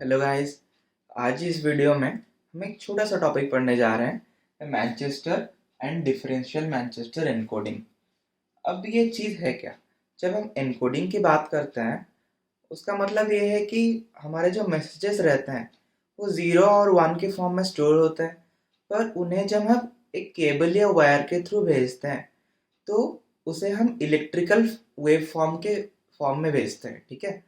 Hello guys. आज इस video में हम एक छोटा सा टॉपिक पढ़ने जा रहे हैं, Manchester and differential Manchester encoding. अब ये चीज़ है क्या? जब हम एनकोडिंग की बात करते हैं उसका मतलब ये है कि हमारे जो मैसेजेस रहते हैं वो ज़ीरो और वन के फॉर्म में स्टोर होते हैं, पर उन्हें जब हम एक केबल या वायर के थ्रू भेजते हैं तो उसे हम इलेक्ट्रिकल वेव फॉर्म के फॉर्म में भेजते हैं। ठीक है,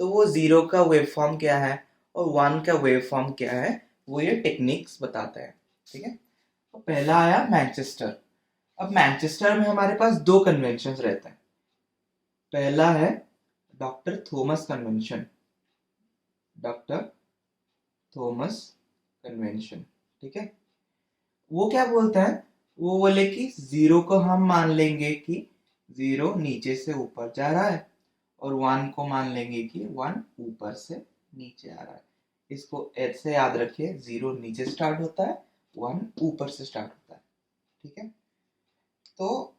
तो वो ज़ीरो का वेव फॉर्म क्या है और वन का वेव फॉर्म क्या है, वो ये टेक्निक्स बताते हैं। ठीक है, तो पहला आया मैनचेस्टर। अब मैनचेस्टर में हमारे पास दो कन्वेंशन रहते हैं। पहला है doctor Thomas convention. Doctor Thomas convention, ठीक है। वो क्या बोलता है? वो बोले कि ज़ीरो को हम मान लेंगे कि ज़ीरो नीचे से ऊपर जा रहा है और वन को मान लेंगे कि वन ऊपर से नीचे आ रहा है। इसको ऐसे याद रखिए, ज़ीरो नीचे स्टार्ट होता है, वन ऊपर से स्टार्ट होता है। ठीक है, तो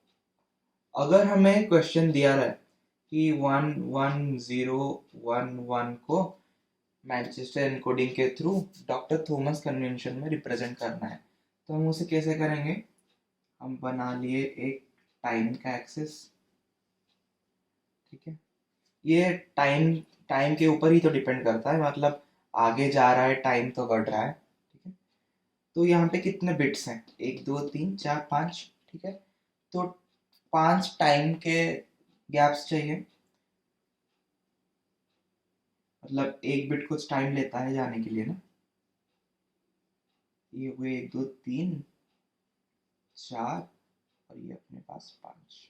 अगर हमें क्वेश्चन दिया रहा है कि one one zero one one को मैनचेस्टर एनकोडिंग के थ्रू डॉक्टर थॉमस कन्वेंशन में रिप्रेजेंट करना है, तो हम उसे कैसे करेंगे? हम बना लिए एक टाइम का एक्सेस। ठीक है, ये टाइम टाइम के ऊपर ही तो डिपेंड करता है, मतलब आगे जा रहा है टाइम तो बढ़ रहा है। ठीक है, तो यहाँ पे कितने बिट्स हैं? एक दो तीन चार पाँच। ठीक है, तो पांच टाइम के गैप्स चाहिए, मतलब एक बिट कुछ टाइम लेता है जाने के लिए ना। ये हुए एक दो तीन चार और ये अपने पास पांच।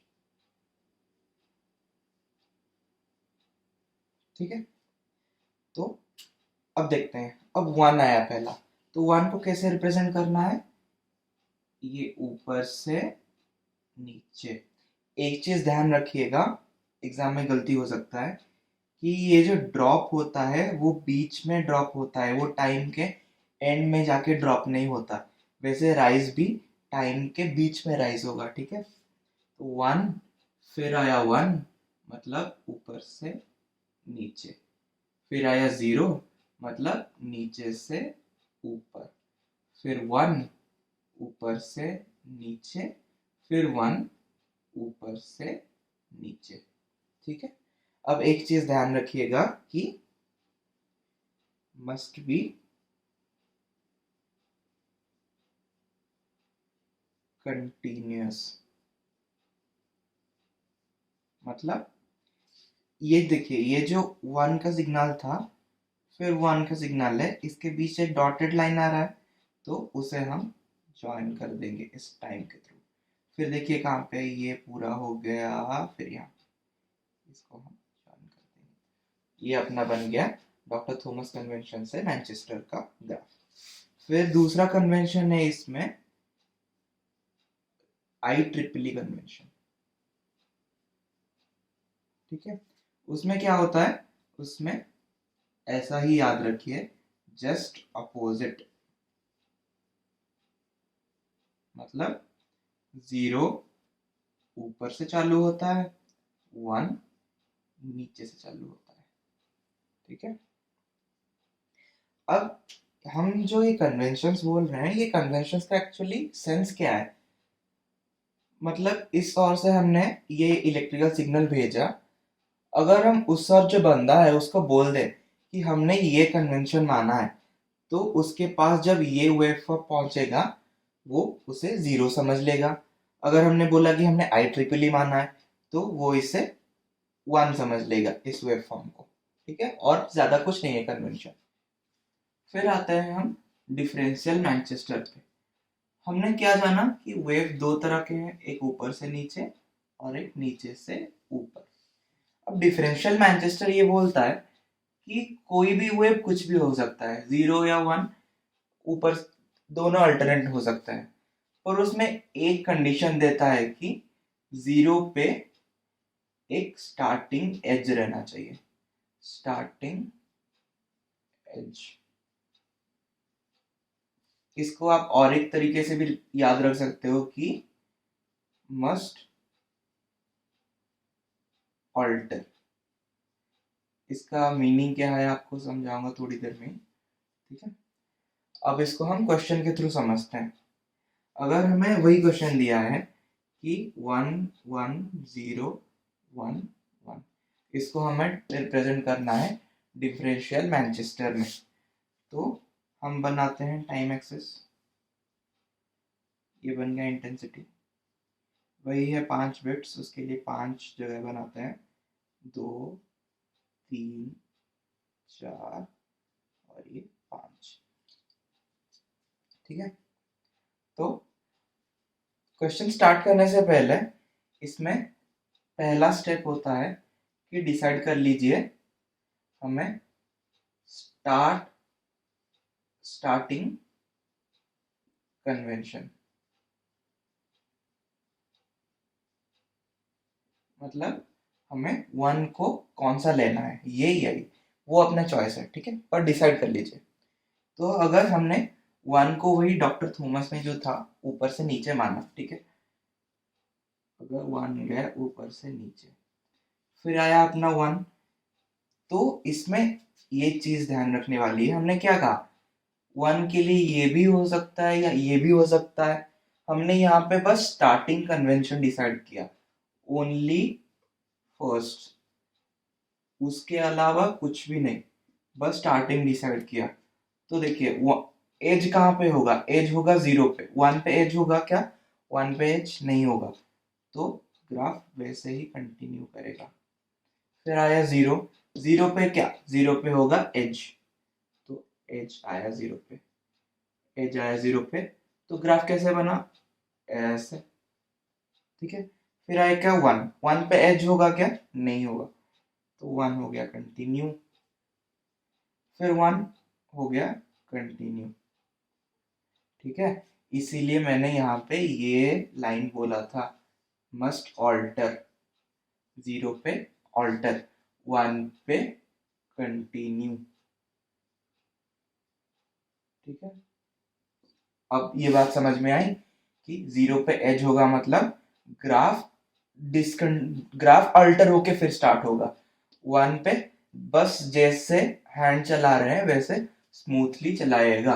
ठीक है, तो अब देखते हैं। अब वन आया पहला, तो वन को कैसे रिप्रेजेंट करना है? ये ऊपर से नीचे। एक चीज ध्यान रखिएगा, एग्जाम में गलती हो सकता है कि ये जो ड्रॉप होता है वो बीच में ड्रॉप होता है, वो टाइम के एंड में जाके ड्रॉप नहीं होता। वैसे राइज भी टाइम के बीच में राइज होगा। ठीक है, तो वन, फिर आया वन मतलब ऊपर से नीचे, फिर आया ज़ीरो मतलब नीचे से ऊपर, फिर वन ऊपर से नीचे, फिर वन ऊपर से नीचे। ठीक है, अब एक चीज ध्यान रखिएगा कि मस्ट बी कंटिन्यूअस। मतलब ये देखिए, ये जो वन का सिग्नल था फिर वन का सिग्नल है, इसके बीच एक डॉटेड लाइन आ रहा है, तो उसे हम ज्वाइन कर देंगे इस टाइम के थ्रू। फिर देखिए कहाँ पे ये पूरा हो गया, फिर यहाँ इसको हम ज्वाइन कर देंगे। ये अपना बन गया डॉक्टर थॉमस कन्वेंशन से मैनचेस्टर का ग्राफ। फिर दूसरा कन्वेंशन है इसमें आई ट्रिपल ई कन्वेंशन। ठीक है, उसमें क्या होता है? उसमें ऐसा ही याद रखिए, जस्ट अपोजिट। मतलब ज़ीरो ऊपर से चालू होता है, वन नीचे से चालू होता है। ठीक है, अब हम जो ये कन्वेंशंस बोल रहे हैं, ये कन्वेंशंस का एक्चुअली सेंस क्या है? मतलब इस ओर से हमने ये इलेक्ट्रिकल सिग्नल भेजा, अगर हम उस ओर जो बंदा है उसको बोल दें कि हमने ये कन्वेंशन माना है, तो उसके पास जब ये वेव फॉर्म पहुंचेगा वो उसे ज़ीरो समझ लेगा। अगर हमने बोला कि हमने आई ट्रिपल ई माना है तो वो इसे वन समझ लेगा, इस वेव फॉर्म को। ठीक है, और ज़्यादा कुछ नहीं है कन्वेंशन। फिर आते हैं हम डिफरेंशियल मैनचेस्टर पे। हमने क्या जाना कि वेव दो तरह के हैं, एक ऊपर से नीचे और एक नीचे से ऊपर। अब डिफरेंशियल मैनचेस्टर ये बोलता है कि कोई भी वेव कुछ भी हो सकता है, ज़ीरो या वन, ऊपर दोनों अल्टरनेट हो सकता है, और उसमें एक कंडीशन देता है कि ज़ीरो पे एक स्टार्टिंग एज रहना चाहिए। स्टार्टिंग एज, इसको आप और एक तरीके से भी याद रख सकते हो कि मस्ट ऑल्टर। इसका मीनिंग क्या है आपको समझाऊंगा थोड़ी देर में, ठीक है। अब इसको हम क्वेश्चन के थ्रू समझते हैं। अगर हमें वही क्वेश्चन दिया है कि 1 1 0 1 1, इसको हमें रिप्रेजेंट करना है डिफरेंशियल मैनचेस्टर में, तो हम बनाते हैं टाइम एक्सिस। ये बन गया इंटेंसिटी, वही है 5 बिट्स, उसके लिए 5 जगह बनाते हैं, 2 3 4 और ये 5, ठीक है। तो क्वेश्चन स्टार्ट करने से पहले इसमें पहला स्टेप होता है कि डिसाइड कर लीजिए हमें स्टार्टिंग कन्वेंशन, मतलब हमें 1 को कौन सा लेना है, ये यही वो अपना चॉइस है, ठीक है, पर डिसाइड कर लीजिए। तो अगर हमने 1 को वही डॉक्टर थॉमस ने जो था ऊपर से नीचे माना, ठीक है, अगर 1 गया ऊपर से नीचे, फिर आया अपना 1, तो इसमें ये चीज ध्यान रखने वाली है, हमने क्या कहा 1 के लिए ये भी हो सकता है या ये भी हो सकता है, हमने यहाँ पे बस स्टार्टिंग कन्वेंशन डिसाइड किया, ओनली फर्स्ट, उसके अलावा कुछ भी नहीं, बस स्टार्टिंग डिसाइड किया। तो देखिए एज कहाँ पे होगा, एज होगा 0 पे, 1 पे एज होगा क्या, 1 पे एज नहीं होगा, तो ग्राफ वैसे ही कंटिन्यू करेगा। फिर आया 0, 0 पे क्या, 0 पे होगा एज, तो एज आया 0 पे, एज आया 0 पे, तो ग्राफ कैसे बना, ऐसे, ठीक है। फिर आया क्या 1, 1 पे एज होगा क्या, नहीं होगा, तो 1 हो गया कंटिन्यू, फिर 1 हो गया कंटिन्यू, ठीक है। इसीलिए मैंने यहाँ पे ये लाइन बोला था, मस्ट ऑल्टर, 0 पे ऑल्टर, 1 पे कंटिन्यू, ठीक है। अब ये बात समझ में आई कि 0 पे एज होगा मतलब ग्राफ ग्राफ अल्टर होके फिर स्टार्ट होगा, 1 पे बस जैसे हैंड चला रहे हैं वैसे स्मूथली चलाएगा,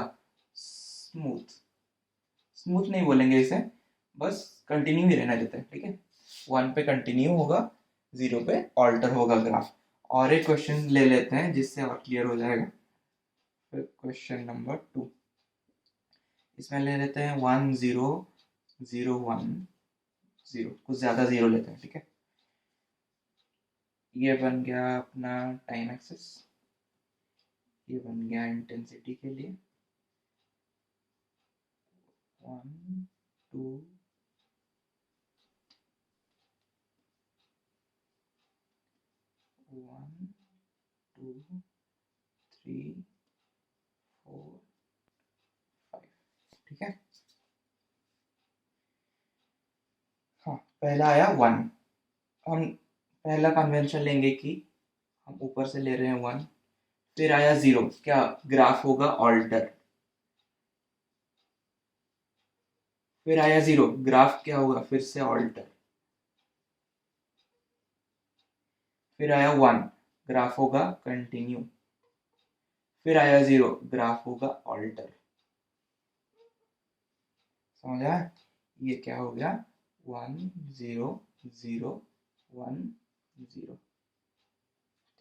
स्मूथ, स्मूथ नहीं बोलेंगे इसे, बस कंटिन्यू ही रहना देते हैं, ठीक है। 1 पे कंटिन्यू होगा, 0 पे ऑल्टर होगा ग्राफ। और एक क्वेश्चन ले लेते हैं जिससे और क्लियर हो जाएगा, फिर क्वेश्चन नंबर 2, इसमें ले लेते हैं 1 0 0 1 0, कुछ ज्यादा जीरो लेते हैं, ठीक है। ये बन गया अपना टाइम एक्सिस, ये बन गया इंटेंसिटी के लिए 1 2 1 2 3 4 5, ठीक है। हाँ, पहला आया 1, हम पहला कन्वेंशन लेंगे कि हम ऊपर से ले रहे हैं 1, फिर आया 0, क्या ग्राफ होगा ऑल्टर, फिर आया 0, ग्राफ क्या होगा फिर से ऑल्टर, फिर आया 1, ग्राफ होगा कंटिन्यू, फिर आया 0, ग्राफ होगा ऑल्टर, समझा, ये क्या हो गया 1 0 0 1 0,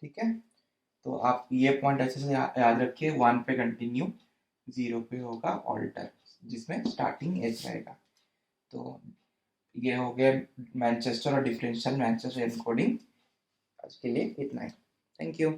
ठीक है। तो आप ये पॉइंट अच्छे से याद रखिए, 1 पे कंटिन्यू, 0 पे होगा ऑल्टर जिसमें स्टार्टिंग एज रहेगा। तो ये हो गया मैनचेस्टर और डिफरेंशियल मैनचेस्टर एनकोडिंग, आज के लिए इतना ही, थैंक यू।